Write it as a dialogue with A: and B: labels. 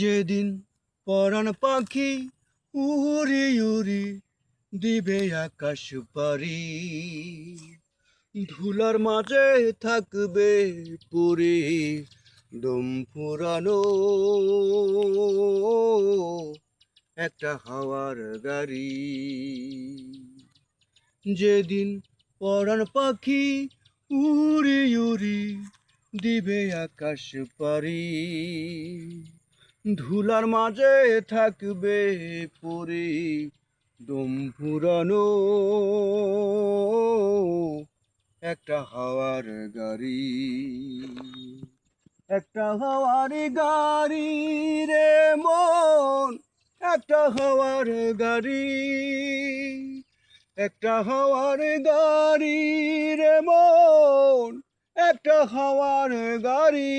A: যেদিন পরাণ পাখি উড়ি উড়ি দিবে আকাশ পারি, ধুলার মাঝে থাকবে পুরি দম ফুরানো একটা হাওয়ার গাড়ি। যেদিন পরাণ পাখি উড়ি উড়ি দিবে আকাশ পারি, ধুলার মাঝে থাকবে পরি দম ফুরানো একটা হাওয়ার গাড়ি। একটা হাওয়ার গাড়ি রে মন, একটা হাওয়ার গাড়ি, একটা হাওয়ার গাড়ি রে মন, একটা হাওয়ার গাড়ি।